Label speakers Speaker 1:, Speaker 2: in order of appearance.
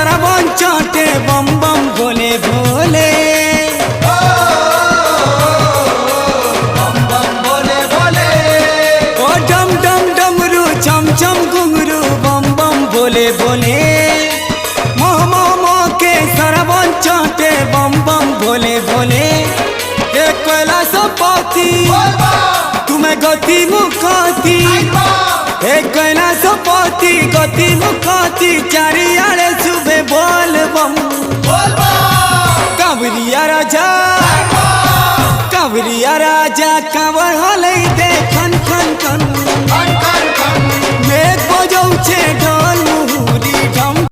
Speaker 1: सरवन चाटे बम बम भोले भोले
Speaker 2: बम बम भोले भोले।
Speaker 1: ओ डम डम डमरू चम चम घुंघरू बम बम भोले भोले मोह मोह मोह के सरवन चाटे बम बम भोले भोले एक कैलाश पति तुम्हें गति मुखाती एक कैलाश पति गति मुखाती चारियाड़े सुबह बोल बम कांवरिया राजा कांवर हलै दे खन खन खन मेघ बजौछे